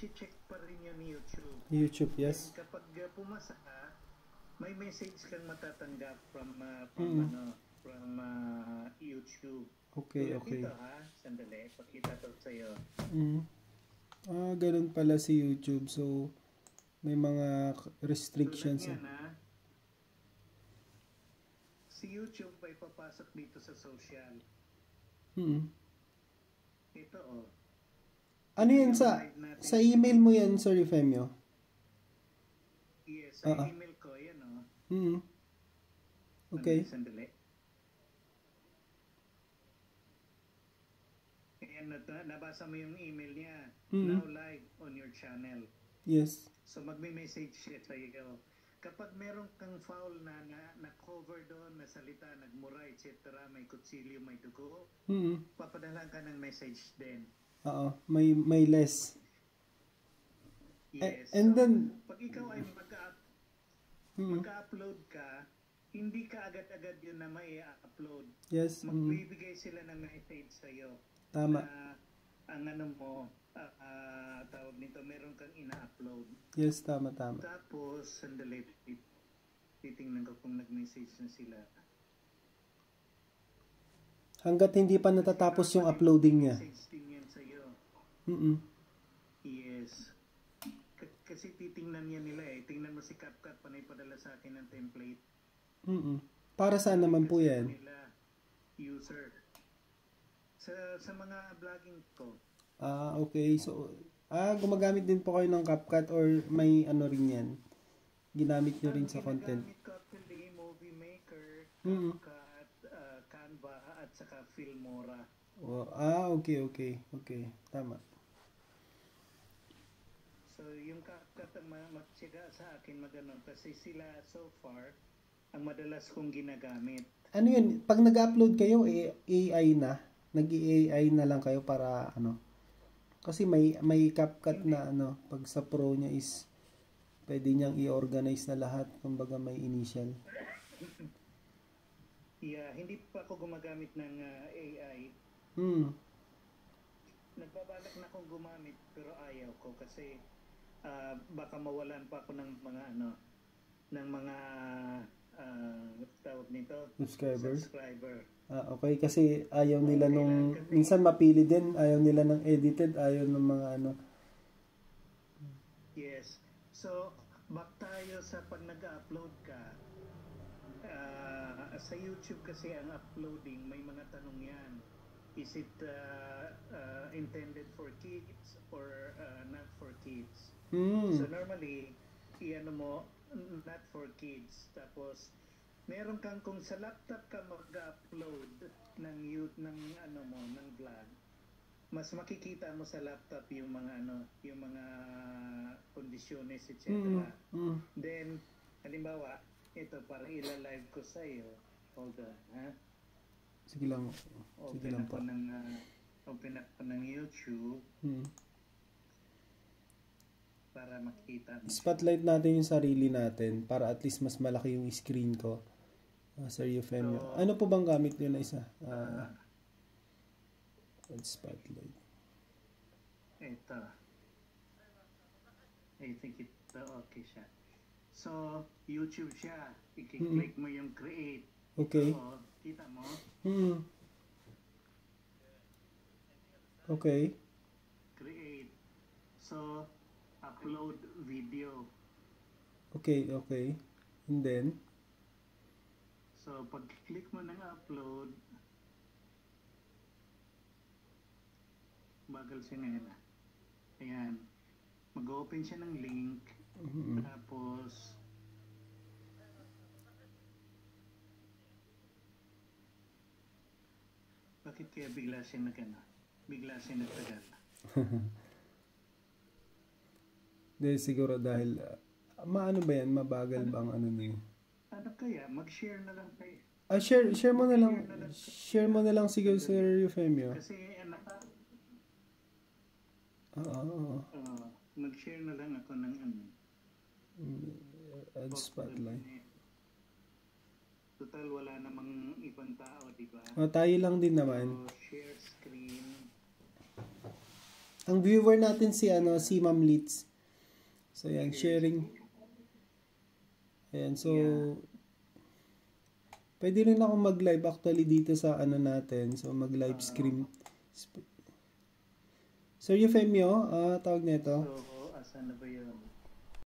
i-check pa rin yun ni YouTube. YouTube, yes. And kapag pumasa ka, may message kang matatanggap from YouTube. Okay, okay. Dito sandali, pakita ko sa'yo. Ganun pala si YouTube. So, may mga restrictions. So, si YouTube ay papasok dito sa social. Ito Ano yan sa email mo yan, Sir Eufemio? Yes, sa email ko, yan Okay. Sandali. Ayan, nabasa mo yung email niya. Now live on your channel. Yes. So magme-message siya sa'yo. Kapag meron kang foul na cover doon, na salita, nagmura, etc., may kutsilyo, may dugo, papadalan ka ng message din. May less. Yes. And so, then, pag ikaw ay mag-upload ka, hindi ka agad-agad yun na may upload. Yes. Magbibigay sila ng message sa'yo. Tama. Ang tawag nito, meron kang ina-upload. Yes, tama. Tapos, sandali, titingnan ko kung nag-message na sila. Hanggat hindi pa natatapos yung uploading niya. Message din yan sa'yo. Yes. Kasi titingnan yan nila Tingnan mo si CapCut, panay padala sa akin ng template. Para saan naman po yan? Nila, user. Sa mga vlogging ko. Okay. So, gumagamit din po kayo ng CapCut or may ano rin yan? Ginamit nyo rin sa content? Ginagamit ko actually Movie Maker, CapCut, Canva, at saka Filmora. Okay. Tama. So, yung CapCut ang magsiga sa akin kasi sila so far, ang madalas kong ginagamit. Ano yun? Pag nag-upload kayo, AI na? Nag-AI na lang kayo para Kasi may CapCut na pag sa Pro niya is pwede niyang i-organize na lahat. Kumbaga may initial. Yeah, hindi pa ako gumagamit ng AI. Nagbabalak na akong gumamit pero ayaw ko kasi baka mawalan pa ako ng mga ng mga tawag nito, subscriber. Okay, kasi ayaw nila minsan mapili din, ayaw nila ng edited, ayaw ng mga Yes. So, back tayo sa pag nag-upload ka, sa YouTube kasi ang uploading, may mga tanong yan. Is it intended for kids or not for kids? So normally, mo, not for kids. Tapos, meron kang kung sa laptop ka mag-upload ng vlog, mas makikita mo sa laptop yung mga kondisyones, etc. Then, halimbawa, ito para ila-live ko sa iyo. Hold on, Sige lang. Open up ko ng YouTube. Para makita mo. Spotlight natin yung sarili natin para at least mas malaki yung screen ko. Sir Eufemio. Ano po bang gamit nyo na isa? Spotlight. Ito. I think okay siya. So, YouTube siya. I-click mo yung create. Okay. So, kita mo? Okay. Create. So, upload video. Okay. And then? So, pag-click mo ng upload, bagal siya na. Ayan. Mag-open siya ng link. Tapos, bakit kaya bigla siya nagtagal? Hindi, siguro dahil, maano ba yan? Mabagal ba ang niyo? Ano kaya? Mag-share na lang kayo. Share mo na lang. Share mo na lang siguro, Sir Eufemio. Kasi, mag-share na lang ako ng Add spotlight. Total, wala namang ibang tao, di ba? Tayo lang din naman. So, share screen. Ang viewer natin si si Ma'am Litz. So yan, sharing. Ayan, so pwede rin ako mag-live actually dito sa natin. So mag-live stream. Sir Euphemio, tawag nito. So, asan na ba yun?